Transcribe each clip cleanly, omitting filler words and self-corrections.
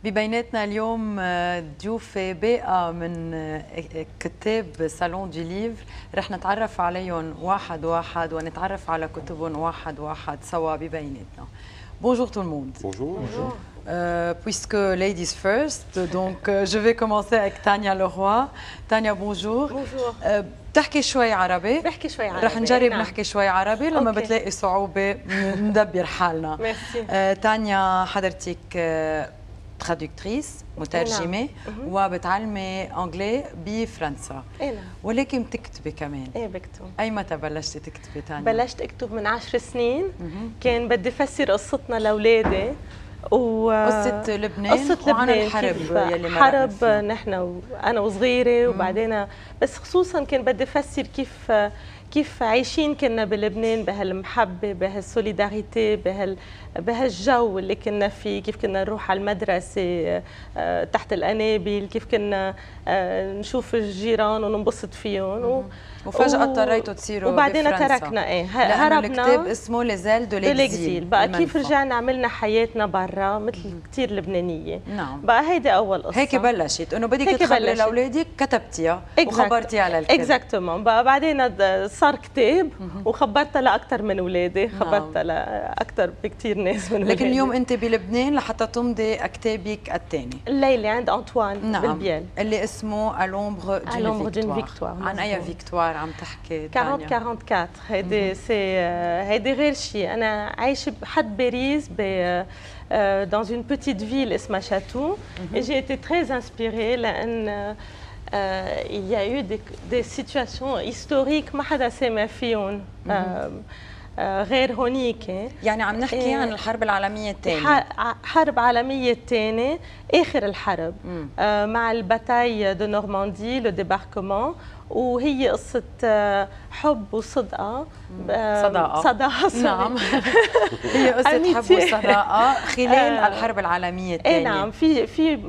ببيناتنا اليوم ضيوفة باقة من كتاب صالون دو ليفر، رح نتعرف عليهم واحد واحد ونتعرف على كتبهم واحد واحد سوا ببيناتنا. Bonjour tout le monde. Bonjour. Bonjour. Puisque ladies first, donc je vais commencer avec Tania Leroy. Tania, bonjour. Bonjour. بتحكي شوي عربي؟ بحكي شوي عربي. رح نجرب نحكي شوي عربي، لما أوكي. بتلاقي صعوبة ندبر حالنا. ميرسي. تانيا حضرتك ترادكتريس مترجمة وبتعلمي أنجلي بفرنسا، نعم. ولكن بتكتبي كمان. ايه بكتب. أي متى بلشتي تكتبي تانيا؟ بلشت اكتب من 10 سنين. كان بدي افسر قصتنا لاولادي قصة لبنان وعن الحرب يلي حرب فيها. نحن وانا وصغيره وبعدين بس خصوصا كان بدي افسر كيف عايشين كنا بلبنان بهالمحبه بهالسوليداريتي بهالجو اللي كنا فيه، كيف كنا نروح على المدرسه تحت القنابل، كيف كنا نشوف الجيران وننبسط فيهم وفجأة اضطريتوا تصيروا وبعدين بفرنسا. تركنا لأنه الكتاب اسمه ليزيل دو ليكزيل. بقى كيف رجعنا عملنا حياتنا برا مثل كثير لبنانيه. نعم. بقى هيدي اول قصه. هيك بلشت انه بدك تخبري لاولادك، كتبتيها وخبرتيها على الكتاب. اكزاكتومون. بقى بعدين صار كتاب وخبرتها لاكثر من اولادي، خبرتها لاكثر بكثير ناس من لكن اليوم انت بلبنان لحتى تمضي كتابك الثاني الليله عند انطوان. نعم. بالبيال اللي اسمه ألومبر دون فيكتوار. عن اي فيكتوار عم تحكي تانيا؟ 40-44. هيدي غير شيء. أنا عايشة بحد باريس dans une petite ville اسمها شاتو. Et j'ai été très inspirée لأن il y a eu des situations historiques ما حدا سامع فيهم غير هونيك. يعني عم نحكي عن الحرب العالمية الثانية. حرب عالمية الثانية، آخر الحرب مع الباتاي دو نورماندي لو ديباركمون، وهي قصة حب وصدقة صداقة نعم. هي قصة حب وصداقة خلال الحرب العالمية الثانية. نعم. في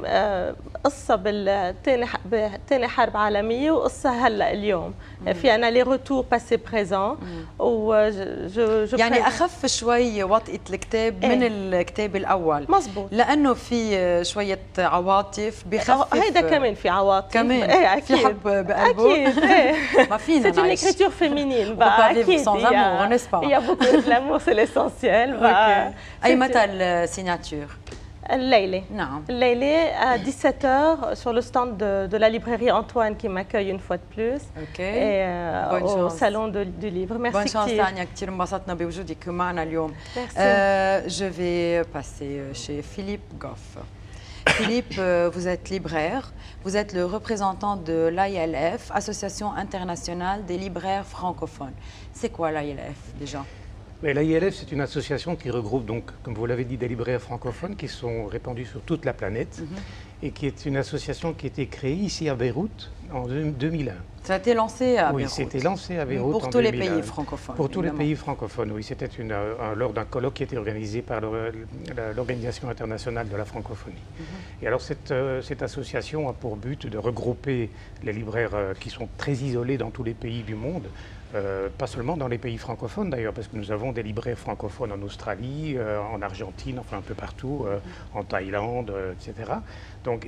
قصة بالثاني حرب عالمية وقصة هلا اليوم. في أنا لي روتور باسي بريزون يعني أخف شوي وطئة الكتاب من الكتاب الأول. مزبوط. لأنه في شوية عواطف بخفف. هيدا كمان في عواطف كمان. أكيد. في حب بقلبه. أكيد. ما فينا C'est une نعيش. écriture féminine. بقى أكيد. sans amour, n'est-ce pas? Il y a beaucoup de l'amour, c'est l'essentiel. أي متى السيناتور؟ الليلة. نعم. الليلة à 17h sur le stand de la librairie Antoine qui m'accueille une fois de plus. OK. Et au salon du livre. Merci. Bonne chance تانيا، كثير انبسطنا بوجودك معنا اليوم. Merci. Je vais passer chez Philippe Goff. Philippe, vous êtes libraire, vous êtes le représentant de l'AILF, Association internationale des libraires francophones. C'est quoi l'AILF déjà? L'AILF, c'est une association qui regroupe, donc, comme vous l'avez dit, des libraires francophones qui sont répandus sur toute la planète et qui est une association qui a été créée ici à Beyrouth en 2001. Ça a été lancé à Beyrouth. Oui, c'était lancé à Beyrouth pour en tous 2001. les pays francophones. Pour tous les pays francophones, oui. C'était lors d'un colloque qui était organisé par l'Organisation internationale de la francophonie. Et alors cette association a pour but de regrouper les libraires qui sont très isolés dans tous les pays du monde. Pas seulement dans les pays francophones d'ailleurs, parce que nous avons des libraires francophones en Australie, en Argentine, enfin un peu partout, en Thaïlande, etc. Donc,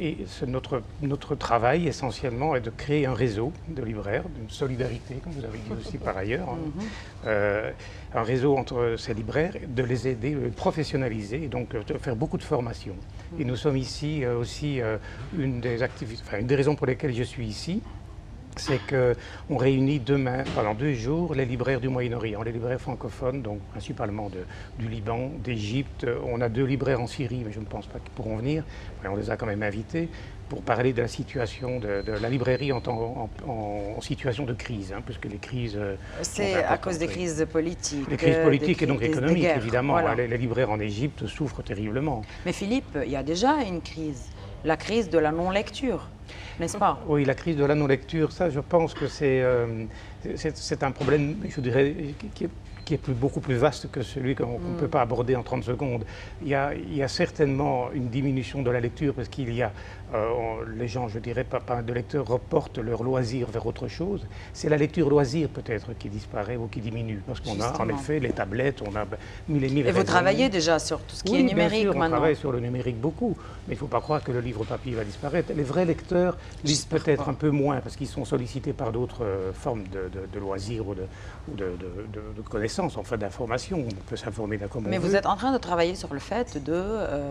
notre travail essentiellement est de créer un réseau de libraires, d'une solidarité, comme vous avez dit aussi par ailleurs, un réseau entre ces libraires, de les aider, de les professionnaliser et donc de faire beaucoup de formations. Et nous sommes ici aussi, une des raisons pour lesquelles je suis ici, c'est qu'on réunit demain, pendant 2 jours, les libraires du Moyen-Orient, les libraires francophones, donc principalement du Liban, d'Égypte. On a 2 libraires en Syrie, mais je ne pense pas qu'ils pourront venir. On les a quand même invités pour parler de la situation de la librairie en situation de crise, puisque les crises... C'est à cause des crises politiques. Les crises politiques et donc économiques, évidemment. Voilà. Les libraires en Égypte souffrent terriblement. Mais Philippe, il y a déjà une crise, la crise de la non-lecture. N'est-ce pas? Oui, la crise de la non-lecture, ça je pense que c'est un problème, je dirais, qui est beaucoup plus vaste que celui qu'on ne peut pas aborder en 30 secondes. Il y a certainement une diminution de la lecture parce qu'il y a, les gens, je dirais, pas de lecteurs reportent leur loisir vers autre chose. C'est la lecture loisir peut-être qui disparaît ou qui diminue parce qu'on a en effet les tablettes, on a mille et mille Et vous travaillez déjà sur tout ce qui est numérique bien sûr, maintenant. On travaille sur le numérique beaucoup, mais il ne faut pas croire que le livre papier va disparaître. Les vrais lecteurs lisent peut-être un peu moins parce qu'ils sont sollicités par d'autres formes de loisirs ou de connaissances, enfin d'informations. On peut s'informer comme on veut. Mais vous êtes en train de travailler sur le fait de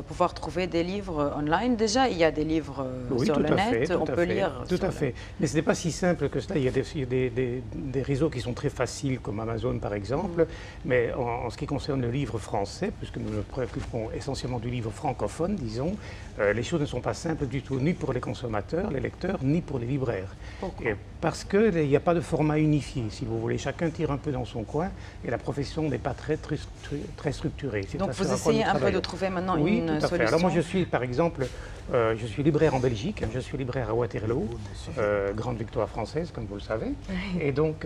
pouvoir trouver des livres online. Déjà, il y a des livres sur le net, on peut lire. Tout à fait. Mais ce n'est pas si simple que cela. Il y a des réseaux qui sont très faciles, comme Amazon par exemple. Mais en ce qui concerne le livre français, puisque nous nous préoccupons essentiellement du livre francophone, disons, les choses ne sont pas simples du tout, ni pour les consommateurs, les lecteurs, ni pour les libraires. Pourquoi ? Parce qu'il n'y a pas de format unifié, si vous voulez. Chacun tire un peu dans son coin et la profession n'est pas très structurée. Donc vous essayez un peu de trouver maintenant une tout à solution. fait. Alors moi je suis par exemple, je suis libraire en Belgique, je suis libraire à Waterloo, grande victoire française comme vous le savez. Et donc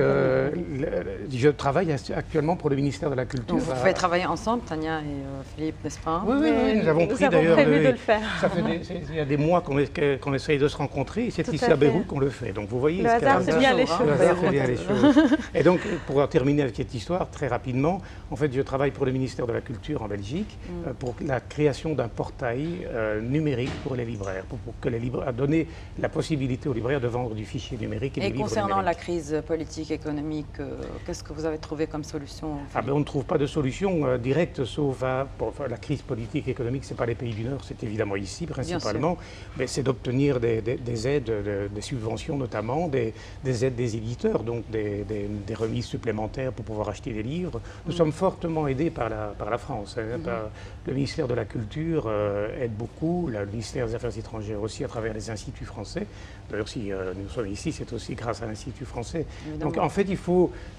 je travaille actuellement pour le ministère de la Culture. Donc vous pouvez travailler ensemble, Tania et Philippe, n'est-ce pas? Oui, nous avons pris d'ailleurs. prévu de le faire. Il y a des mois qu'on essaye de se rencontrer et c'est ici à Beyrouth qu'on le fait. Donc vous voyez, le hasard fait bien les choses. Le hasard fait bien les choses. Et donc pour terminer avec cette histoire très rapidement, en fait je travaille pour le ministère de la Culture en Belgique pour la création d'un portail numérique pour les libraires, pour que les libraires, à donner la possibilité aux libraires de vendre du fichier numérique et des livres concernant numériques. la crise politique, économique, qu'est-ce que vous avez trouvé comme solution? On ne trouve pas de solution directe, sauf la crise politique et économique, ce n'est pas les pays du Nord, c'est évidemment ici principalement, mais c'est d'obtenir des aides, des subventions notamment, des aides des éditeurs, donc des remises supplémentaires pour pouvoir acheter des livres. Nous sommes fortement aidés par la France. Le ministère de la Culture aide beaucoup, le ministère des Affaires étrangères aussi à travers les instituts français. D'ailleurs, si nous sommes ici, c'est aussi grâce à l'Institut français. Évidemment. Donc en fait,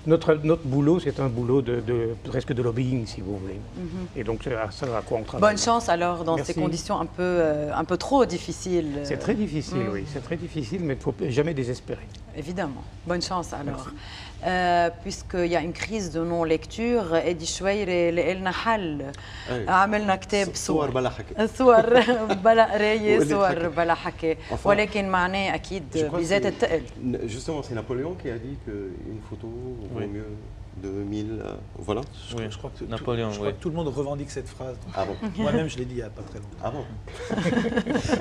notre boulot, c'est un boulot presque de lobbying, si vous voulez. Et donc, c'est à quoi on travaille. Bonne chance alors dans ces conditions un peu trop difficiles. C'est très difficile, oui. C'est très difficile, mais il ne faut jamais désespérer. Évidemment. Bonne chance alors. Puisqu'il y a une crise de non-lecture, Edi Chouairi لنا حل. عملنا كتاب صور بلا حكي. صور بلا قراية صور بلا حكي. ولكن معناه أكيد بذات الثقل. Justement, c'est Napoléon qui a dit qu'une photo vaut mieux de 1000. Voilà. Oui, je crois que Napoléon, je crois que tout le monde revendique cette phrase. Ah bon. Moi-même, je l'ai dit il n'y a pas très longtemps. Ah bon.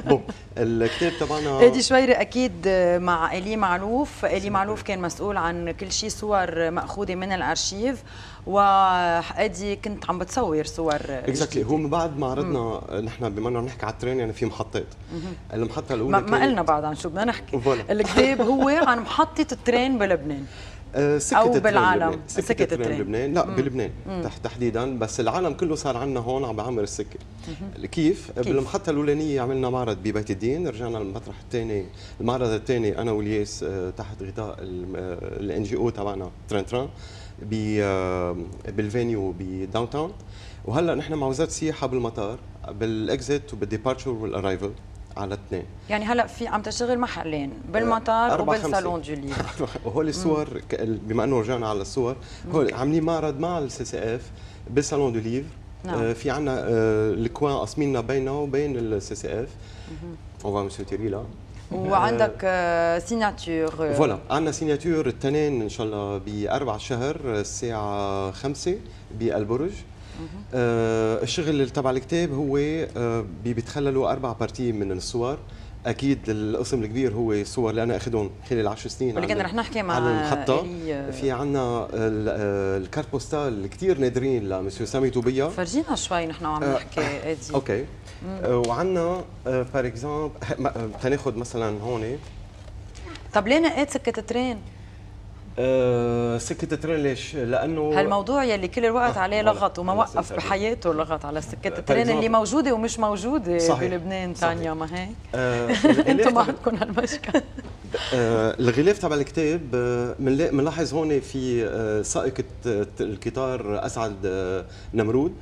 Bon, الكتاب تبعنا. إدي شويري أكيد مع إلي معلوف، إلي معلوف كان مسؤول عن كل شيء صور مأخوذة من الأرشيف، وأدي كنت عم بتصور صور. اكزاكتلي هو من بعد ما عرضنا نحن بما انه نحكي على الترين يعني في محطات. المحطة الأولى ما قلنا بعد عن شو بدنا نحكي. الكتاب هو عن محطة الترين بلبنان. أو بالعالم سكة الترين بلبنان، لا بلبنان تحديدا، بس العالم كله صار عندنا هون عم بعمر السكة. كيف؟ بالمحطة الأولانية عملنا معرض ببيت الدين، رجعنا المطرح الثاني، المعرض الثاني أنا والياس تحت غطاء الان جي او تبعنا تران بالفينيو بداون تاون، وهلا نحن مع وزارة السياحة بالمطار بالاكزيت وبالديبارتشر والارايفل على الاثنين. يعني هلا في عم تشتغل محلين بالمطار وبالصالون دو ليفر. وهول الصور بما انه رجعنا على الصور، هول عاملين معرض مع السي سي اف بالصالون دو ليفر. في عندنا الكوان قاسميننا بينه وبين السي سي اف. اون فا مسيو تيري لا. وعندك سيناتور. فوالا عندنا سيناتور التنين ان شاء الله ب4 شهر الساعه 5 بالبرج. الشغل اللي تبع الكتاب هو بيتخللوا 4 بارتي من الصور. اكيد القسم الكبير هو الصور اللي انا اخذهم خلال 10 سنين ولكن رح نحكي مع المحطه. في عندنا الكارت بوستال كثير نادرين لمسيو سامي توبيا. فرجينا شوي نحن عم نحكي ادي. اوكي. وعندنا بار اكزومبل تناخذ مثلا هون. طب ليه نقيت سكه الترين؟ سكة الترين ليش؟ لأنه هالموضوع يلي كل الوقت عليه لغط وما وقف بحياته لغط على سكة الترين اللي موجودة ومش موجودة صحيح. بلبنان تانيا ما هيك؟ انتم ما عندكم هالمشكلة. الغلاف تبع الكتاب بنلاحظ هون في سائق القطار أسعد نمرود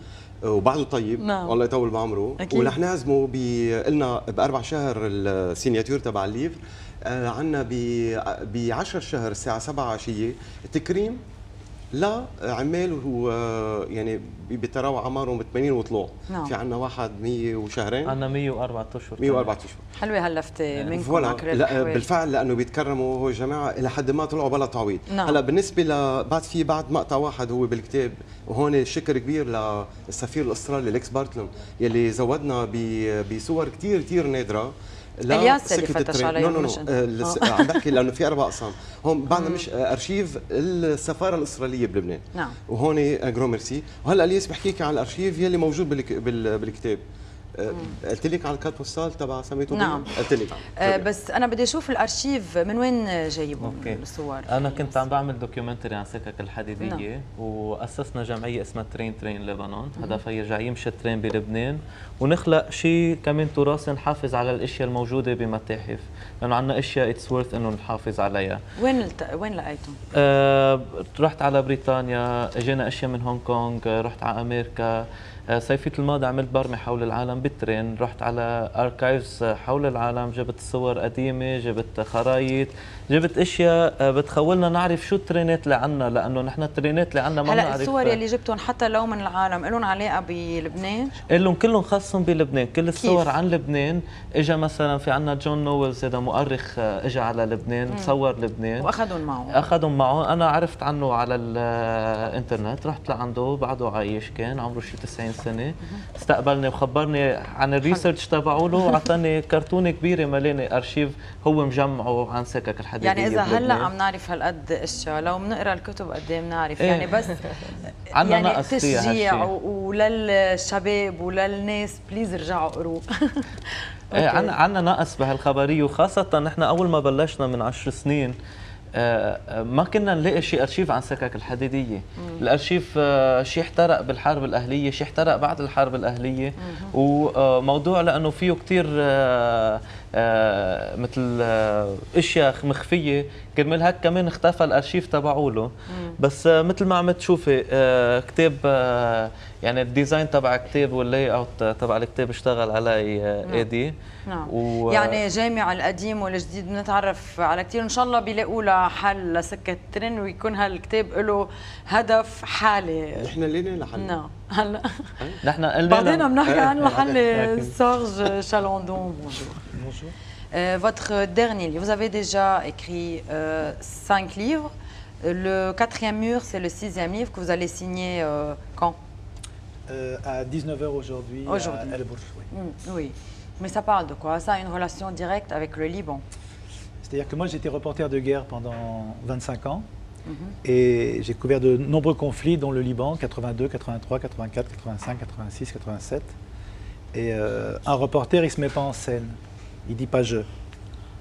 وبعده طيب. نعم. والله يطول بعمره. ورح نعزمه قلنا ب4 شهر السيناتور تبع الليفر. عندنا ب10 شهر الساعة 7 عشية تكريم لا عمال يعني بيتراوح اعمارهم ب 80 وطلوع. نعم. في عندنا واحد 100 وشهرين. عندنا 104 اشهر. 104 اشهر. حلوه هاللفته منكم. فوالا لا بالفعل لانه بيتكرموا هو جماعه الى حد ما طلعوا بلا تعويض. نعم. هلا بالنسبه بعد مقطع واحد هو بالكتاب، وهون شكر كبير للسفير الاسترالي ليكس بارتلم يلي زودنا بصور كثير نادره. الياس اللي فتش عليه. عم بحكي لانه في 4 اقسام هون بعدنا، مش ارشيف السفاره الاستراليه بلبنان. نعم. وهون جرو ميرسي. وهلا الياس بحكيك عن الارشيف يلي موجود بالكتاب. قلت لك على الكارت بوستال تبع سميته. نعم. قلت لك بس انا بدي اشوف الارشيف من وين جايبهم الصور. انا كنت عم بعمل دوكيومنتري عن سكك الحديديه. نعم. واسسنا جمعيه اسمها ترين لبنان، هدفها يرجع يمشي الترين بلبنان ونخلق شيء كمان تراثي نحافظ على الاشياء الموجوده بمتاحف، لانه عندنا اشياء اتس وورث انه نحافظ عليها. وين لقيتهم؟ رحت على بريطانيا، اجينا اشياء من هونغ كونغ، رحت على امريكا. صيفية الماضي عملت برمة حول العالم بالترين، رحت على اركايفز حول العالم، جبت صور قديمة، جبت خرايط، جبت اشياء بتخولنا نعرف شو الترينات اللي عنا، لانه نحن الترينات اللي عنا ما بنعرف. هلا الصور يلي جبتهم حتى لو من العالم لهم علاقة بلبنان؟ لهم كلهم خاصهم بلبنان، كل الصور عن لبنان. اجى مثلا في عنا جون نويلز، هذا مؤرخ اجى على لبنان، صور لبنان واخذهم معه. انا عرفت عنه على الانترنت، رحت لعنده بعده عايش، كان عمره شي 90 سنة، استقبلني وخبرني عن الريسيرش تبعه له، وعطاني كرتونة كبيرة مليانة ارشيف هو مجمعه عن سكك الحديدية. يعني إذا هلا عم نعرف هالقد اشياء، لو بنقرا الكتب قد ايه بنعرف؟ يعني بس يعني تشجيع وللشباب وللناس بليز ارجعوا قروا. عندنا نقص بهالخبرية، وخاصة نحن أول ما بلشنا من 10 سنين ما كنا نلاقي شيء ارشيف عن سكك الحديديه. الارشيف شيء احترق بالحرب الاهليه، شيء احترق بعد الحرب الاهليه، وموضوع لانه فيه كثير مثل اشياء مخفيه، كرمال هيك كمان اختفى الارشيف تبعه له. بس مثل ما عم تشوفي كتاب، يعني الديزاين تبع الكتاب واللاي اوت تبع الكتاب اشتغل علي ايدي. نعم. يعني جامع القديم والجديد بنتعرف على كثير، ان شاء الله بيلاقوا له حل لسكة الترن، ويكون هالكتاب له هدف حالي. نحن لينا لحل. نعم. هلا نحن قلنا بعدين بنحكي عن محل سورج شالوندون. Bonjour. Votre dernier livre, vous avez déjà écrit 5 livres. Le 4e mur, c'est le 6e livre que vous allez signer quand? À 19h aujourd'hui. À El Bourj, oui. Oui. Mais ça parle de quoi? Ça a une relation directe avec le Liban? C'est-à-dire que moi, j'étais reporter de guerre pendant 25 ans. Et j'ai couvert de nombreux conflits, dont le Liban, 82, 83, 84, 85, 86, 87. Et un reporter, il ne se met pas en scène. Il ne dit pas « je ».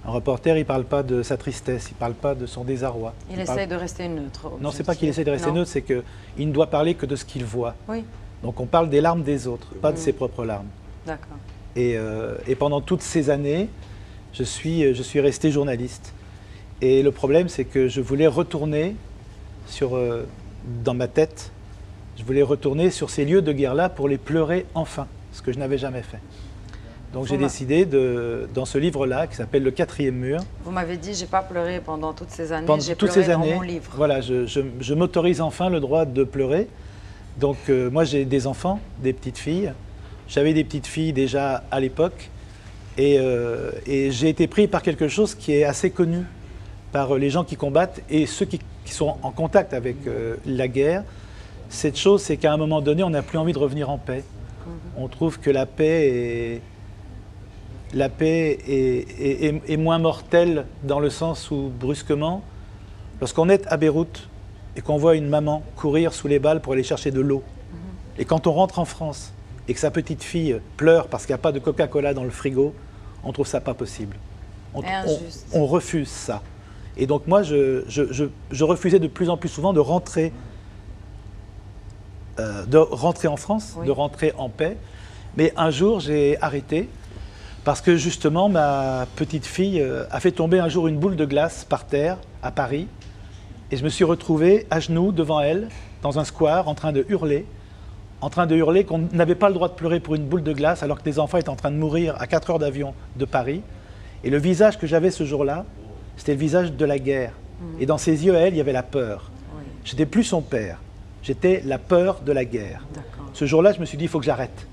Un reporter, il ne parle pas de sa tristesse, il ne parle pas de son désarroi. Il essaie de rester neutre. Non, ce n'est pas qu'il essaie de rester neutre, c'est qu'il ne doit parler que de ce qu'il voit. Oui. Donc on parle des larmes des autres, pas de ses propres larmes. D'accord. Et pendant toutes ces années, je suis resté journaliste. Et le problème, c'est que je voulais retourner dans ma tête, je voulais retourner sur ces lieux de guerre-là pour les pleurer enfin, ce que je n'avais jamais fait. Donc j'ai décidé, dans ce livre-là, qui s'appelle Le 4e mur... Vous m'avez dit, je n'ai pas pleuré pendant toutes ces années, j'ai pleuré dans mon livre. Voilà, je m'autorise enfin le droit de pleurer. Donc moi j'ai des enfants, des petites filles. J'avais des petites filles déjà à l'époque. Et j'ai été pris par quelque chose qui est assez connu par les gens qui combattent et ceux qui sont en contact avec la guerre. Cette chose, c'est qu'à un moment donné, on n'a plus envie de revenir en paix. On trouve que la paix est moins mortelle dans le sens où, brusquement, lorsqu'on est à Beyrouth et qu'on voit une maman courir sous les balles pour aller chercher de l'eau, et quand on rentre en France et que sa petite fille pleure parce qu'il n'y a pas de Coca-Cola dans le frigo, on trouve ça pas possible. On refuse ça. Et donc moi, je refusais de plus en plus souvent de rentrer en France, oui, de rentrer en paix. Mais un jour, j'ai arrêté parce que justement, ma petite fille a fait tomber un jour une boule de glace par terre à Paris. Et je me suis retrouvé à genoux devant elle, dans un square, en train de hurler qu'on n'avait pas le droit de pleurer pour une boule de glace alors que des enfants étaient en train de mourir à 4 heures d'avion de Paris. Et le visage que j'avais ce jour-là, c'était le visage de la guerre. Et dans ses yeux, à elle, il y avait la peur. Oui. j'étais plus son père. J'étais la peur de la guerre. Ce jour-là, je me suis dit, il faut que j'arrête.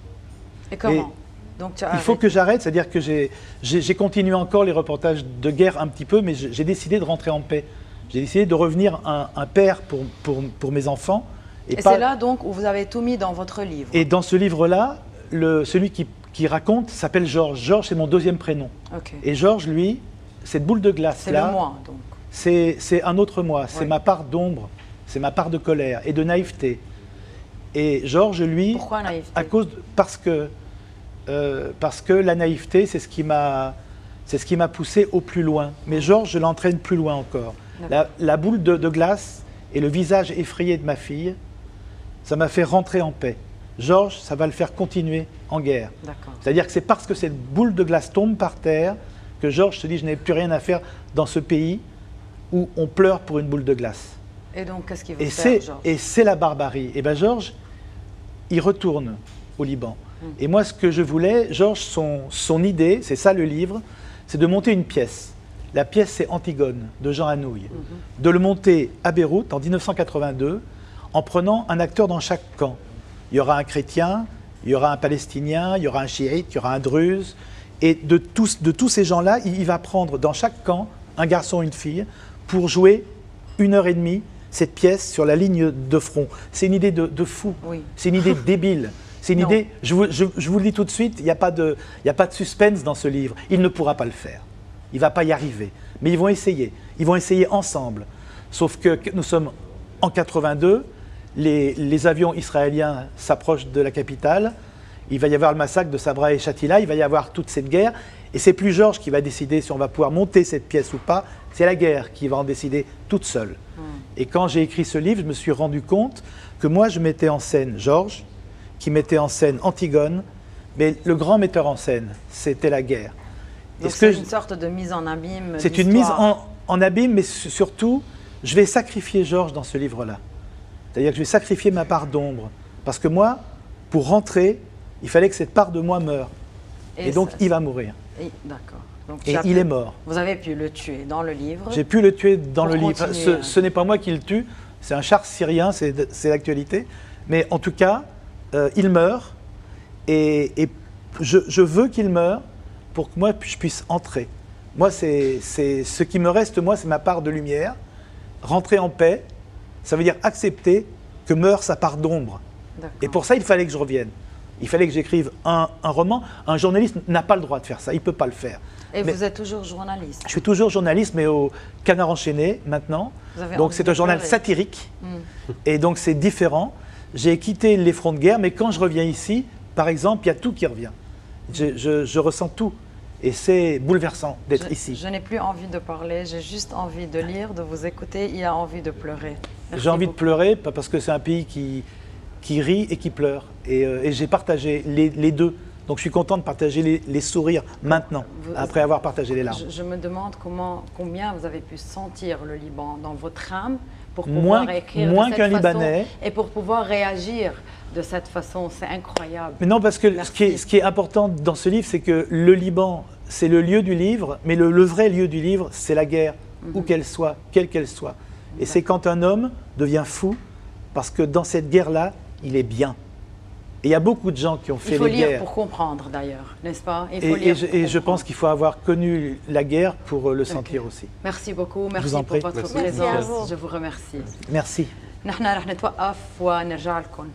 Et comment? Donc, il faut que j'arrête, c'est-à-dire que j'ai continué encore les reportages de guerre un petit peu, mais j'ai décidé de rentrer en paix. J'ai décidé de revenir un père pour mes enfants. Et c'est là donc où vous avez tout mis dans votre livre. Et dans ce livre-là, celui qui raconte s'appelle Georges. Georges, c'est mon deuxième prénom. Okay. Et Georges, lui, cette boule de glace-là, c'est le moi, donc. C'est un autre moi, c'est ma part d'ombre, c'est ma part de colère et de naïveté. Et Georges, lui, pourquoi naïveté? Parce que la naïveté, c'est ce qui m'a poussé au plus loin. Mais Georges, je l'entraîne plus loin encore. La boule de glace et le visage effrayé de ma fille, ça m'a fait rentrer en paix. Georges, ça va le faire continuer en guerre. C'est-à-dire que c'est parce que cette boule de glace tombe par terre que Georges se dit, je n'ai plus rien à faire dans ce pays où on pleure pour une boule de glace. Et donc, qu'est-ce qu'il veut faire, Georges? Et c'est la barbarie. Et bien Georges, il retourne au Liban. Et moi, ce que je voulais, Georges, son idée, c'est ça le livre, c'est de monter une pièce. La pièce, c'est Antigone, de Jean Anouilh. De le monter à Beyrouth, en 1982, en prenant un acteur dans chaque camp. Il y aura un chrétien, il y aura un palestinien, il y aura un chiite, il y aura un druze. Et de tous ces gens-là, il va prendre dans chaque camp un garçon et une fille pour jouer 1h30 cette pièce sur la ligne de front. C'est une idée de fou, c'est une idée débile. C'est une idée, je vous le dis tout de suite, il n'y a pas de suspense dans ce livre. Il ne pourra pas le faire. Il ne va pas y arriver. Mais ils vont essayer. Ils vont essayer ensemble. Sauf que nous sommes en 82, les avions israéliens s'approchent de la capitale. Il va y avoir le massacre de Sabra et Shatila. Il va y avoir toute cette guerre. Et c'est plus Georges qui va décider si on va pouvoir monter cette pièce ou pas. C'est la guerre qui va en décider toute seule. Et quand j'ai écrit ce livre, je me suis rendu compte que moi, je mettais en scène Georges, qui mettait en scène Antigone, mais le grand metteur en scène, c'était la guerre. Donc c'est une sorte de mise en abîme. C'est une mise en abîme, mais surtout, je vais sacrifier Georges dans ce livre-là. C'est-à-dire que je vais sacrifier ma part d'ombre. Parce que moi, pour rentrer, il fallait que cette part de moi meure. Et donc, il va mourir. D'accord. Et il est mort. Vous avez pu le tuer dans le livre. J'ai pu le tuer dans le livre. Ce n'est pas moi qui le tue, c'est un char syrien, c'est l'actualité. Mais en tout cas, il meurt. Et je veux qu'il meure pour que moi, je puisse entrer. Moi, c'est ce qui me reste, moi, c'est ma part de lumière. Rentrer en paix, ça veut dire accepter que meurt sa part d'ombre. Et pour ça, il fallait que je revienne. Il fallait que j'écrive un roman. Un journaliste n'a pas le droit de faire ça, il ne peut pas le faire. Et vous êtes toujours journaliste? Je suis toujours journaliste, mais au Canard enchaîné maintenant. Donc c'est un journal satirique. Et donc c'est différent. J'ai quitté les fronts de guerre, mais quand je reviens ici, par exemple, il y a tout qui revient. Je ressens tout. Et c'est bouleversant d'être ici. Je n'ai plus envie de parler, j'ai juste envie de lire, de vous écouter. Il a envie de pleurer. J'ai envie de pleurer parce que c'est un pays qui rit et qui pleure. Et j'ai partagé les deux. Donc je suis content de partager les sourires maintenant, après avoir partagé les larmes. Je me demande combien vous avez pu sentir le Liban dans votre âme pour pouvoir écrire moins de qu'un cette façon Libanais. Et pour pouvoir réagir de cette façon. C'est incroyable. Mais non, parce que ce qui est important dans ce livre, c'est que le Liban, c'est le lieu du livre, mais le vrai lieu du livre, c'est la guerre, où qu'elle soit, quelle qu'elle soit. Et c'est quand un homme devient fou, parce que dans cette guerre-là, il est bien. Et il y a beaucoup de gens qui ont fait les guerres. Il faut lire pour comprendre d'ailleurs, n'est-ce pas? Et je pense qu'il faut avoir connu la guerre pour le sentir aussi. Merci beaucoup, merci pour votre présence. Je vous remercie. Merci. نحن رح نتوقف ونرجع لكم.